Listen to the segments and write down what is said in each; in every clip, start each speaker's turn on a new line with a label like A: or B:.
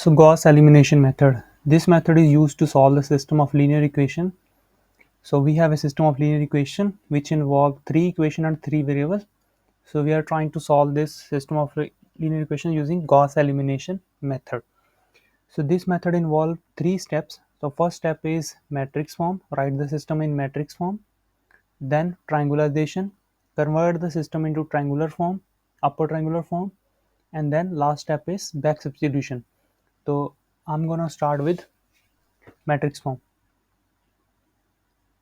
A: So Gauss elimination method. This method is used to solve the system of linear equation. So we have a system of linear equation which involve three equation and three variables. So we are trying to solve this system of linear equation using Gauss elimination method. So this method involves three steps. So first step is matrix form, write the system in matrix form. Then triangularization, convert the system into triangular form, upper triangular form. And then last step is back substitution. So I'm gonna start with matrix form.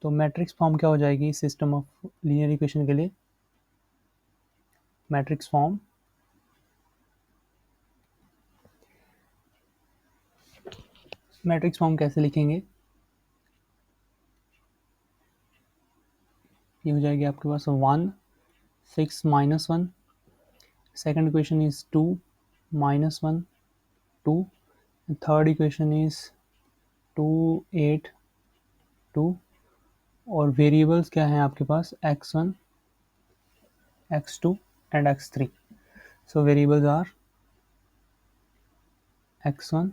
A: तो matrix form क्या हो जाएगी system of linear equation के लिए? Matrix form कैसे लिखेंगे? ये हो जाएगी आपके पास 1 6 minus 1, second equation is 2 minus 1 2, third equation is 2 8 2, और वेरिएबल्स क्या हैं आपके पास? x1 x2 and x3. So variables are x1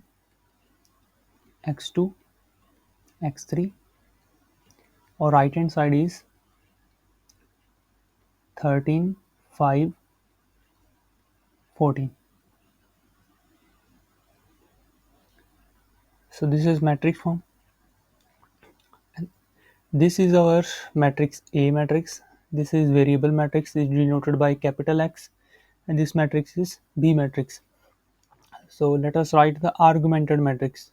A: x2 x3, और right hand side is 13 5 14. So this is matrix form. This is our matrix A matrix. This is variable matrix is denoted by capital X, and this matrix is B matrix. So let us write the argumented matrix.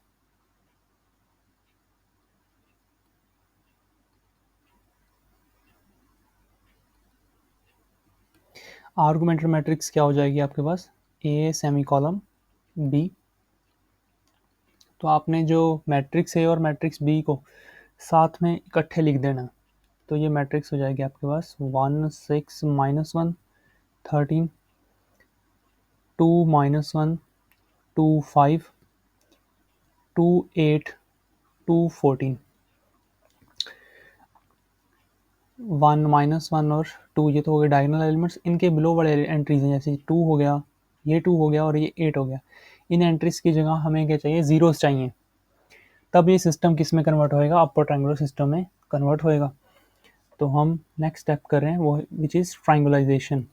A: Argumented matrix क्या हो जाएगी आपके पास? A semi column B. तो आपने जो matrix A और matrix B को साथ में इकट्ठे लिख देना. तो ये मैट्रिक्स हो जाएगी आपके पास 1 6 माइनस 1 13 2 माइनस 1 2 5 2 8 2 14. 1 माइनस 1 और 2 ये तो हो गए डायगोनल एलिमेंट्स. इनके बिलो बड़े एंट्रीज हैं, जैसे 2 हो गया, ये 2 हो गया और ये 8 हो गया. इन एंट्रीज की जगह हमें क्या चाहिए? जीरोस चाहिए. तब ये सिस्टम किस में कन्वर्ट होएगा? अपर ट्रायंगुलर सिस्टम में कन्वर्ट होएगा. तो हम नेक्स्ट स्टेप कर रहे हैं वो विच इज़ ट्रायंगुलाइजेशन.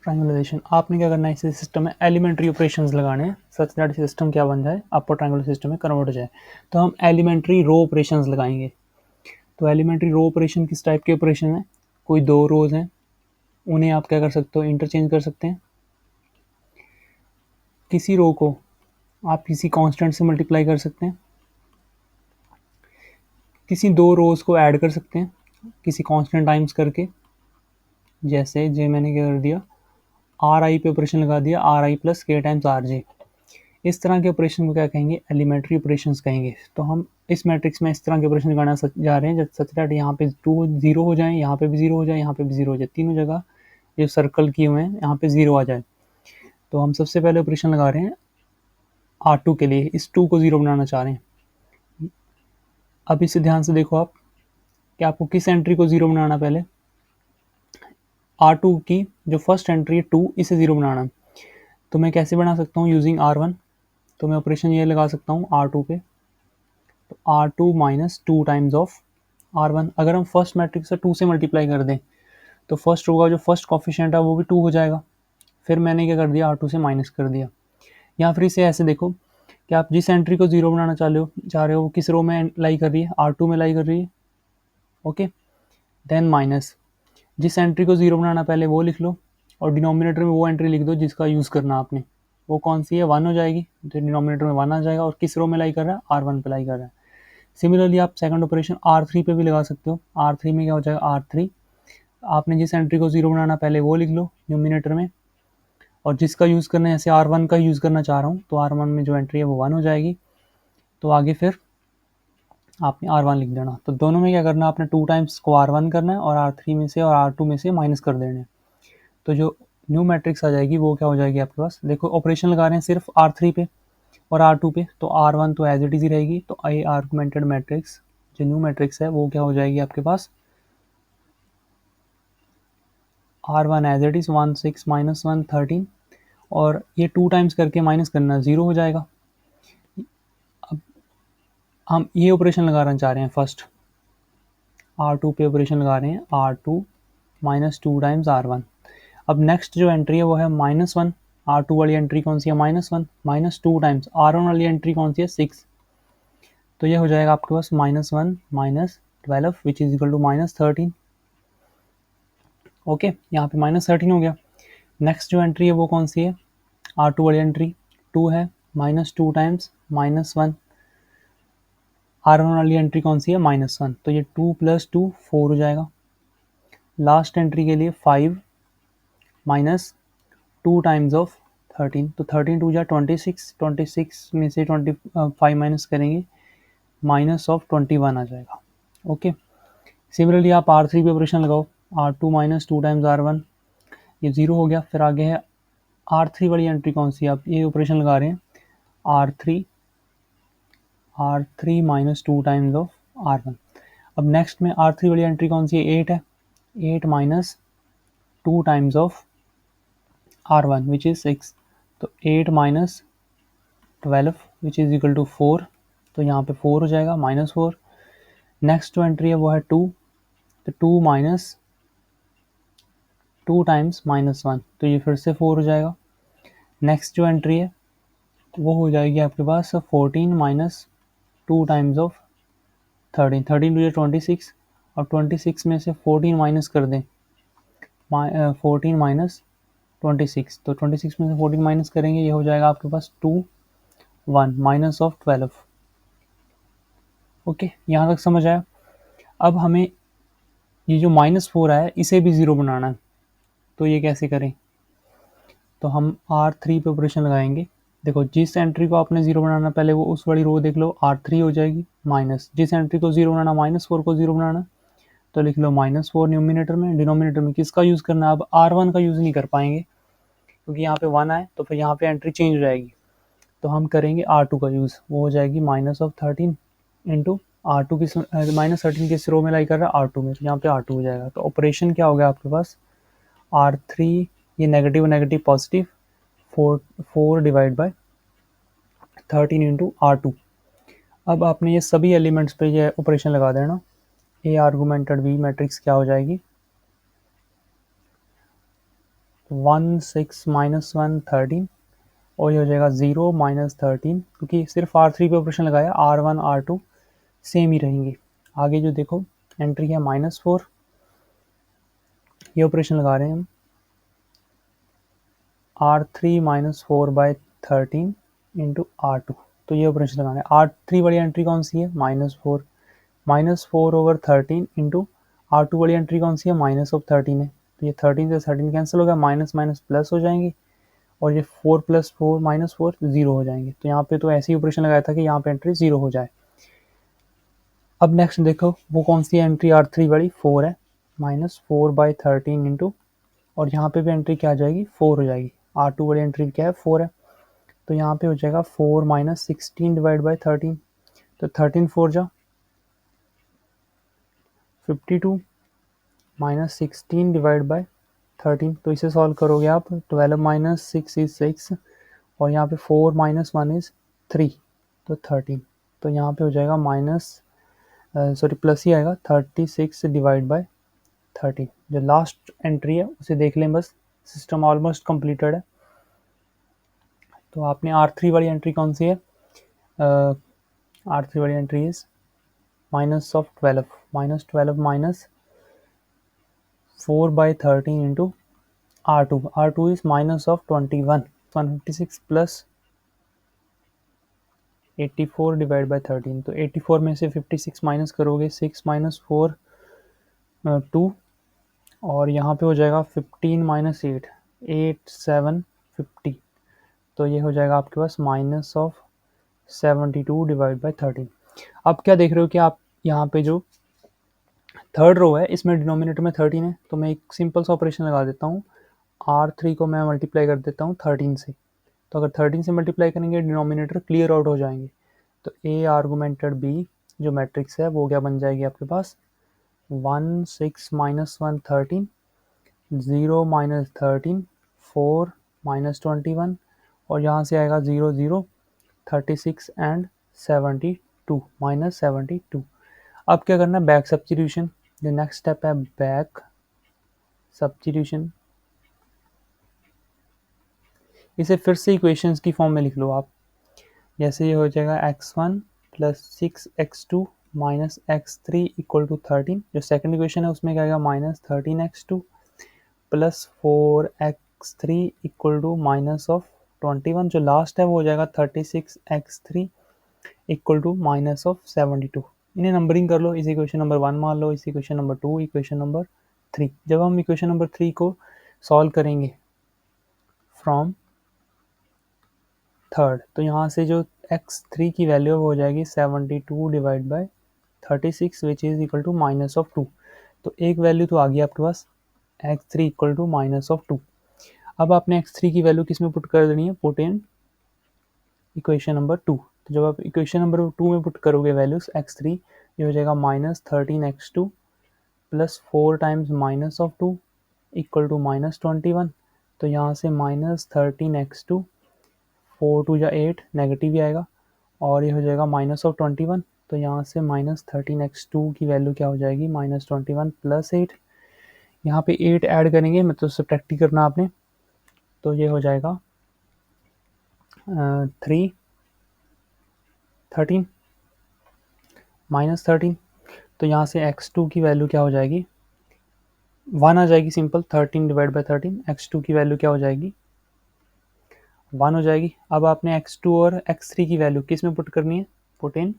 A: ट्रायंगुलाइजेशन आपने क्या करना है? इस सिस्टम में एलिमेंट्री ऑपरेशंस लगाने हैं सच दैट सिस्टम क्या बन जाए? अपर ट्रायंगुलर सिस्टम में कन्वर्ट हो जाए. तो हम एलिमेंट्री रो ऑपरेशंस लगाएंगे. तो एलिमेंट्री रो ऑपरेशन किस टाइप के ऑपरेशन है? कोई दो रोज हैं, उन्हें आप क्या कर सकते हो? इंटरचेंज कर सकते हैं. किसी रो को आप किसी कांस्टेंट से मल्टीप्लाई कर सकते हैं. किसी दो रोज को ऐड कर सकते हैं किसी कांस्टेंट टाइम्स करके. जैसे जे मैंने क्या कर दिया? आर आई पे ऑपरेशन लगा दिया, आर आई प्लस के टाइम्स आर जे. इस तरह के ऑपरेशन को क्या कहेंगे? एलिमेंट्री ऑपरेशंस कहेंगे. तो हम इस मैट्रिक्स में इस तरह के ऑपरेशन लगाना जा रहे हैं सच दैट यहाँ पे 2 0 हो जाए, यहाँ पे भी 0 हो जाए, यहाँ पे भी 0 हो जाए. तीनों जगह जो सर्कल किए हुए हैं यहाँ पे 0 आ जाए. तो हम सबसे पहले ऑपरेशन लगा रहे हैं R2 के लिए. इस 2 को 0 बनाना चाह रहे हैं. अब इसे ध्यान से देखो आप कि आपको किस एंट्री को 0 बनाना. पहले R2 की जो फर्स्ट एंट्री है 2, इसे 0 बनाना. तो मैं कैसे बना सकता हूँ? Using R1. तो मैं ऑपरेशन ये लगा सकता हूँ R2 पे. तो R2 minus 2 times of R1. अगर हम फर्स्ट मैट्रिक्स से 2 से मल्टीप्लाई कर दें तो फर्स्ट होगा जो फर्स्ट कॉफिशिएंट है वो भी 2 हो जाएगा. फिर मैंने क्या कर दिया? R2 से माइनस कर दिया. या फिर इसे ऐसे देखो कि आप जिस एंट्री को 0 बनाना चाह रहे हो किस रो में लाई कर रही है? R2 में लाई कर रही है. ओके. देन माइनस जिस एंट्री को 0 बनाना पहले वो लिख लो, और डिनोमिनेटर में वो एंट्री लिख दो जिसका यूज़ करना आपने. वो कौन सी है? 1 हो जाएगी. तो डिनोमिनेटर में 1 आ जाएगा. और किस रो में लाई कर रहा है? R1 पे लाई कर रहा है. सिमिलरली आप सेकंड ऑपरेशन R3 पे भी लगा सकते हो. R3 में क्या हो जाएगा? R3 आपने जिस एंट्री को 0 बनाना पहले वो लिख लो डिनोमिनेटर में, और जिसका यूज़ करना है, जैसे R1 का यूज़ करना चाह रहा हूँ तो R1 में जो एंट्री है वो 1 हो जाएगी. तो आगे फिर आपने R1 लिख देना. तो दोनों में क्या करना? आपने 2 टाइम्स को R1 करना है और R3 में से और R2 में से माइनस कर देने. तो जो न्यू मैट्रिक्स आ जाएगी वो क्या हो जाएगी आपके पास? देखो ऑपरेशन लगा रहे हैं सिर्फ R3 पे और R2 पे. तो R1 तो एज इट इज ही रहेगी. तो आई आर्गुमेंटेड मैट्रिक्स जो न्यू मैट्रिक्स है वो क्या हो जाएगी आपके पास, R1 as it is 1 6 minus 1 13, और ये 2 टाइम्स करके माइनस करना 0 हो जाएगा। अब हम ये ऑपरेशन लगाना चाह रहे हैं, फर्स्ट R2 पे ऑपरेशन लगा रहे हैं, R2 माइनस 2 टाइम्स R1। अब नेक्स्ट जो एंट्री है वो है -1, R2 वाली एंट्री कौन सी है, -1 माइनस 2 टाइम्स R1 वाली एंट्री कौन सी है, 6। तो ये हो जाएगा आपके पास -1 minus 12 which is equal to -13। Okay, यहाँ पे -13 हो गया। नेक्स्ट जो एंट्री है वो कौन सी है, R2 वाली एंट्री 2 है, -2 टाइम्स -1। R1 वाली एंट्री कौन सी है, -1, तो ये 2 + 2 4 हो जाएगा। लास्ट एंट्री के लिए 5 माइनस 2 टाइम्स ऑफ 13, तो 13 2 जा 26, 26 में से 25 माइनस करेंगे, -21 आ जाएगा। ओके, सिमिलरली आप R3 पे ऑपरेशन लगाओ, R2 माइनस 2 टाइम्स R1, ये 0 हो गया। फिर आगे है R3 वाली एंट्री कौन सी है, आप ये ऑपरेशन लगा रहे हैं, R3 minus 2 times of R1। अब नेक्स्ट में R3 वाली एंट्री कौन सी है, 8 है, 8 minus 2 times of R1 which is 6, तो 8 minus 12 which is equal to 4, तो यहाँ पे 4 हो जाएगा, -4। नेक्स्ट जो एंट्री है वो है 2, तो 2 माइनस 2 टाइम्स -1, तो ये फिर से 4 हो जाएगा। नेक्स्ट जो एंट्री है वो हो जाएगी आपके पास 14 माइनस 2 टाइम्स ऑफ 13, 13 टू 26, और 26 में से 14 माइनस कर दें, 14 माइनस 26, तो 26 में से 14 माइनस करेंगे, ये हो जाएगा आपके पास 2 1 माइनस ऑफ 12। ओके, यहाँ तक समझ आया। अब हमें ये जो -4 है इसे भी 0 बनाना है, तो ये कैसे करें, तो हम R3 पे ऑपरेशन लगाएंगे। देखो, जिस एंट्री को आपने 0 बनाना पहले वो उस वाली रो देख लो, R3 हो जाएगी, माइनस जिस एंट्री को 0 बनाना, -4 को 0 बनाना, तो लिख लो -4 न्यूमिनेटर में, डिनोमिनेटर में किसका यूज़ करना है, अब R1 का यूज़ नहीं कर पाएंगे क्योंकि यहाँ पे 1 आए तो फिर यहाँ पे एंट्री चेंज हो जाएगी, तो हम करेंगे R2 का यूज़, वो हो जाएगी -13 इंटू R2 की -13 किस रो में लाई कर रहा है, R2 में, तो यहाँ पे R2 हो जाएगा। तो ऑपरेशन क्या हो गया आपके पास, R3, ये negative negative positive, 4 divide by 13 into R2। अब आपने ये सभी एलिमेंट्स पे ये ऑपरेशन लगा देना, ए आर्गुमेंटेड बी मैट्रिक्स क्या हो जाएगी, 1 6 -1 13, और ये हो जाएगा 0 -13, क्योंकि सिर्फ R3 पे ऑपरेशन लगाया, R1 R2 सेम ही रहेंगे। आगे जो देखो एंट्री है -4, ये ऑपरेशन लगा रहे हैं हम, R3 -4 बाय 13 इंटू R2, तो ये ऑपरेशन लगाना है। R3 वाली एंट्री कौन सी है, -4, -4 ओवर 13 इंटू R2 वाली एंट्री कौन सी है, -13 है, तो ये 13 से 13 कैंसिल हो गया, माइनस माइनस प्लस हो जाएंगे, और ये 4 + 4 -4 0 हो जाएंगे। तो यहाँ पे तो ऐसे ही ऑपरेशन लगाया था कि यहाँ पे एंट्री 0 हो जाए। अब नेक्स्ट देखो वो कौन सी एंट्री R3 वाली, 4 है, -4 बाई 13 इंटू, और यहाँ पे भी एंट्री क्या आ जाएगी, 4 हो जाएगी। R2 वाली एंट्री क्या है, 4 है, तो यहाँ पे हो जाएगा 4 - 16 डिवाइड बाई 13, तो 13 4 जा 52 -16 डिवाइड बाय 13, तो इसे सॉल्व करोगे आप, 12 - 6 इज 6, और यहाँ पे 4 - 1 इज 3, तो 13, तो यहाँ पे हो जाएगा प्लस ही आएगा, 36 डिवाइड बाय 13। जो लास्ट एंट्री है उसे देख लें बस, सिस्टम ऑलमोस्ट कंप्लीटेड है। तो आपने R3 वाली एंट्री कौन सी है, R3 वाली entry is -12 minus 4 by 13 into R2, R2 is -21, 156 plus 84 divide by 13, तो 84 में से 56 माइनस करोगे, 6 - 4 2, और यहाँ पे हो जाएगा 15 - 8 8 7 50, तो ये हो जाएगा आपके पास -72 डिवाइड बाई 13। अब क्या देख रहे हो कि आप यहाँ पे जो थर्ड रो है इसमें डिनोमिनेटर में 13 है, तो मैं एक सिंपल सा ऑपरेशन लगा देता हूँ, R3 को मैं मल्टीप्लाई कर देता हूँ 13 से, तो अगर 13 से मल्टीप्लाई करेंगे डिनोमिनेटर क्लियर आउट हो जाएंगे, तो ए आर्गुमेंटेड बी जो मैट्रिक्स है वो क्या बन जाएगी आपके पास 1 6 माइनस 1 13 0 माइनस 13 4 माइनस 21 और यहाँ से आएगा 0 0 36 एंड 72 माइनस 72। अब क्या करना है बैक सब्स्टिट्यूशन। जो नेक्स्ट स्टेप है बैक सब्स्टिट्यूशन। इसे फिर से इक्वेशंस की फॉर्म में लिख लो आप। जैसे ये हो जाएगा x1 plus 6x2 minus x3 equal to 13। जो सेकंड इक्वेशन है उसमें क्या आएगा minus 13x2 plus 4x3 equal to minus of 21। जो लास्ट है वो हो जाएगा 36x3 equal to minus of 72। इन्हें नंबरिंग कर लो। इस इक्वेशन नंबर 1 मान लो, इस इक्वेशन नंबर 2, इक्वेशन नंबर 3। जब हम इक्वेशन नंबर 3 को सॉल्व करेंगे फ्रॉम थर्ड, तो यहाँ से जो x3 की वैल्यू हो जाएगी 72 divide by 36 which is equal to minus of 2। तो एक वैल्यू तो आ गई आपके पास x3 equal to minus of 2। अब आपने x3 की वैल्यू किस में पुट कर देनी है, पुट इन इक्वेशन नंबर 2। तो जब आप इक्वेशन नंबर 2 में पुट करोगे वैल्यूज x3, ये हो जाएगा minus 13x2 plus 4 times minus of 2 equal to minus 21। तो यहाँ से माइनस 13x2 4 टू या 8 नेगेटिव ही आएगा और ये हो जाएगा माइनस ऑफ 21। तो यहाँ से माइनस 13x2 की वैल्यू क्या हो जाएगी माइनस 21 प्लस 8। यहाँ पे 8 ऐड करेंगे, मतलब सब्ट्रैक्ट करना आपने। तो ये हो जाएगा 13 माइनस 13। तो यहाँ से x2 की वैल्यू क्या हो जाएगी 1 आ जाएगी सिंपल। 13 डिवाइड बाई 13 x2 की वैल्यू क्या हो जाएगी 1 हो जाएगी। अब आपने x2 और x3 की वैल्यू किस में पुट करनी है, पुट इन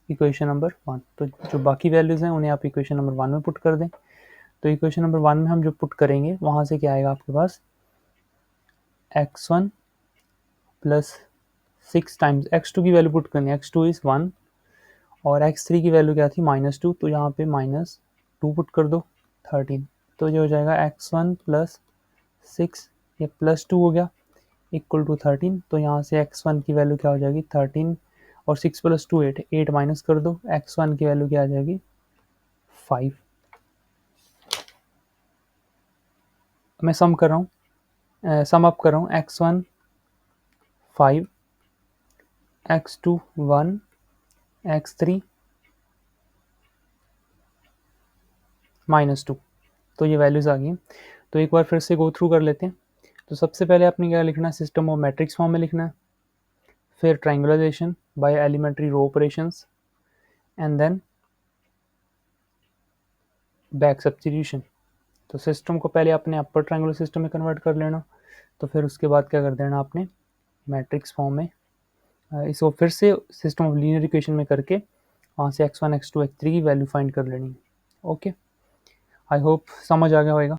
A: इक्वेशन नंबर 1। तो जो बाकी वैल्यूज़ हैं उन्हें आप इक्वेशन नंबर 1 में पुट कर दें। तो इक्वेशन नंबर 1 में हम जो पुट करेंगे वहाँ से क्या आएगा आपके पास x1 प्लस 6 टाइम्स x2 की वैल्यू पुट करनी है, x2 इज़ 1 और x3 की वैल्यू क्या थी -2। तो यहाँ पे -2 पुट कर दो 13। तो ये हो जाएगा x1 प्लस 6, ये +2 हो गया इक्वल टू 13। तो यहाँ से x1 की वैल्यू क्या हो जाएगी 13 और 6 प्लस 2 8, 8 माइनस कर दो, x1 की वैल्यू क्या आ जाएगी 5। मैं सम कर रहा हूँ, सम अप कर रहा हूँ। x1 5, x2 1, x3 -2। तो ये वैल्यूज़ आ गई। तो एक बार फिर से गो थ्रू कर लेते हैं। तो सबसे पहले आपने क्या लिखना है, सिस्टम ऑफ मैट्रिक्स फॉर्म में लिखना है, फिर triangularization by elementary row operations and then back substitution. तो सिस्टम को पहले अपने अपर ट्रायंगुलर सिस्टम में कन्वर्ट कर लेना, तो फिर उसके बाद क्या कर देना आपने मैट्रिक्स फॉर्म में इसको फिर से सिस्टम ऑफ लीनियर इक्वेशन में करके वहाँ से x1 x2 x3 की वैल्यू फाइंड कर लेनी है। ओके, आई होप समझ आ गया होगा।